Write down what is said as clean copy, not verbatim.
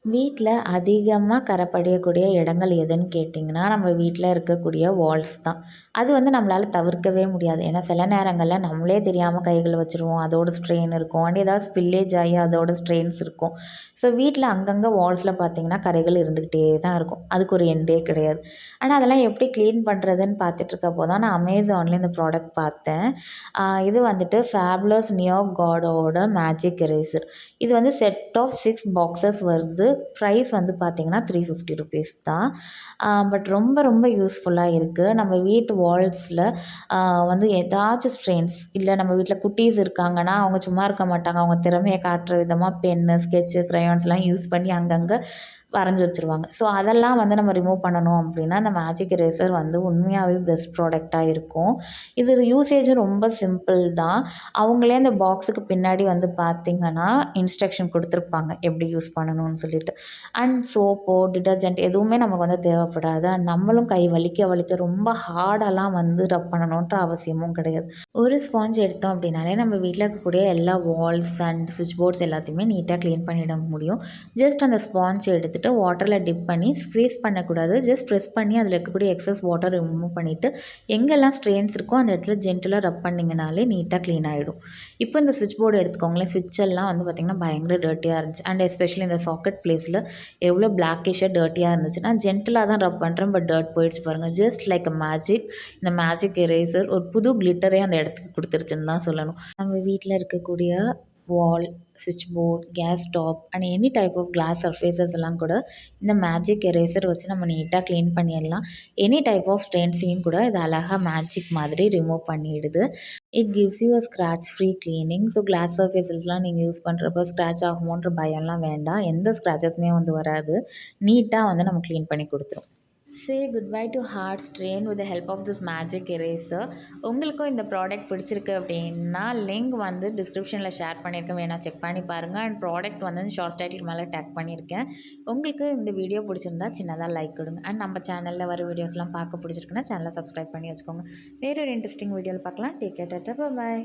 வீட்ல அதிகமா கரை படியக்கூடிய இடங்கள் எதுன்னு கேட்டிங்கன்னா, நம்ம வீட்ல இருக்கக்கூடிய வால்ஸ் தான். அது வந்து நம்மளால தவிர்க்கவே முடியாது. ஏன்னா சில நேரங்கள்ல நம்மளே தெரியாம கைகள வச்சுருவோம். அதோட ஸ்ட்ரெயின் இருக்கும். அண்ட் ஏதாவது ஸ்பில்லேஜ் ஆகி அதோட ஸ்ட்ரெயின்ஸ் இருக்கும். ஸோ வீட்ல அங்கங்க வால்ஸ்ல பார்த்தீங்கன்னா, கரைகள் இருந்துக்கிட்டே தான் இருக்கும். அதுக்கு ஒரு எண்டே கிடையாது. ஆனா அதெல்லாம் எப்படி கிளீன் பண்ணுறதுன்னு பார்த்துட்டுருக்கப்போ தான் நான் Amazonல இந்த ப்ராடக்ட் பார்த்தேன். இது வந்துட்டு ஃபேபுலஸ் நியோ கார்டோட மேஜிக் எரேசர். இது வந்து செட் ஆஃப் 6 பாக்ஸஸ் வருது. ப்ரைஸ் வந்து பார்த்திங்கன்னா ₹350 தான். பட் ரொம்ப ரொம்ப யூஸ்ஃபுல்லாக இருக்குது. நம்ம வீட்டு வால்ஸில் வந்து ஏதாச்சும் ஸ்ட்ரெயின்ஸ் இல்லை நம்ம வீட்டில் குட்டீஸ் இருக்காங்கன்னா அவங்க சும்மா இருக்க மாட்டாங்க. அவங்க திறமையை காட்டுற விதமாக பென்னு, ஸ்கெட்சு, க்ரையான்ஸ்லாம் யூஸ் பண்ணி அங்கங்கே வரைஞ்சி வச்சுருவாங்க. ஸோ அதெல்லாம் வந்து நம்ம ரிமூவ் பண்ணணும் அப்படின்னா இந்த மேஜிக் எரேசர் வந்து உண்மையாகவே பெஸ்ட் ப்ராடக்டாக இருக்கும். இது யூசேஜும் ரொம்ப சிம்பிள் தான். அவங்களே அந்த பாக்ஸுக்கு பின்னாடி வந்து பார்த்திங்கன்னா இன்ஸ்ட்ரக்ஷன் கொடுத்துருப்பாங்க எப்படி யூஸ் பண்ணணும்னு சொல்லிட்டு. அண்ட் சோப்போ டிட்டர்ஜென்ட் எதுவுமே நமக்கு வந்து தேவைப்படாது. அண்ட் நம்மளும் கை வலிக்க வலிக்க ரொம்ப ஹார்டாலாம் வந்து ரப் பண்ணணுன்ற அவசியமும் கிடையாது. ஒரு ஸ்பாஞ்ச் எடுத்தோம் அப்படின்னாலே நம்ம வீட்டில் இருக்கக்கூடிய எல்லா வால்ஸ் அண்ட் சுவிட்ச் போர்ட்ஸ் எல்லாத்தையுமே நீட்டாக க்ளீன் பண்ணிட முடியும். ஜஸ்ட் அந்த ஸ்பாஞ்ச் எடுத்துகிட்டு வாட்டரில் டிப் பண்ணி ஸ்க்வீஸ் பண்ணக்கூடாது. ஜஸ்ட் ப்ரெஸ் பண்ணி அதில் இருக்கக்கூடிய எக்ஸஸ் வாட்டர் ரிமூவ் பண்ணிவிட்டு எங்கெல்லாம் ஸ்ட்ரெயின்ஸ் இருக்கோ அந்த இடத்துல ஜென்டிலாக ரப் பண்ணிங்கனாலே நீட்டாக க்ளீன் ஆகிடும். இப்போ இந்த சுவிட்ச் போர்டு எடுத்துக்கோங்களேன். சுவிட்ச் எல்லாம் வந்து பார்த்திங்கன்னா பயங்கர டர்ட்டியாக இருந்துச்சு. அண்ட் எஸ்பெஷலி இந்த சாக்கெட் பிளேஸில் எவ்வளோ பிளாக்கிஷாக டர்ட்டியாக இருந்துச்சு. நான் ஜென்டிலாக தான் ரப் பண்ணுறேன். பட் டர்ட் போயிடுச்சு பாருங்கள். ஜஸ்ட் லைக் அ மேஜிக் இந்த மேஜிக் எரேசர் ஒரு புது கிளிட்டரே அந்த இடத்துக்கு கொடுத்துருச்சுன்னு தான் சொல்லணும். நம்ம வீட்டில் இருக்கக்கூடிய வால், சுவிட்ச் board, gas stove and any type of glass surfaces எல்லாம் கூட இந்த மேஜிக் எரேசர் வச்சு நம்ம நீட்டாக க்ளீன் பண்ணிடலாம். எனி டைப் ஆஃப் ஸ்டெயின்ஸையும் கூட இது அழகாக மேஜிக் மாதிரி ரிமூவ் பண்ணிடுது. It gives you a scratch free cleaning. So glass சர்ஃபேசஸ்லாம் நீங்கள் யூஸ் பண்ணுறப்ப ஸ்க்ராட்ச் ஆகுமோன்ற பயம்லாம் வேண்டாம். எந்த ஸ்க்ராச்சஸுமே வந்து வராது. நீட்டாக வந்து நம்ம க்ளீன் பண்ணி கொடுத்துரும். Say goodbye to hard strain with the help of this magic eraser. உங்களுக்கும் இந்த ப்ராடக்ட் பிடிச்சிருக்கு அப்படின்னா லிங்க் வந்து டிஸ்கிரிப்ஷனில் ஷேர் பண்ணியிருக்கேன். வேணா செக் பண்ணி பாருங்கள். அண்ட் ப்ராடக்ட் வந்து ஷார்ட் டைட்டில் மேலே டேக் பண்ணியிருக்கேன். உங்களுக்கு இந்த வீடியோ பிடிச்சிருந்தா சின்னதாக லைக் கொடுங்க. அண்ட் நம்ம சேனலில் வர வீடியோஸ்லாம் பார்க்க பிடிச்சிருக்குன்னா சேனலை சப்ஸ்கிரைப் பண்ணி வச்சுக்கோங்க. வேறு ஒரு இன்ட்ரெஸ்டிங் வீடியோவில் பார்க்கலாம். Take care, tata, bye bye.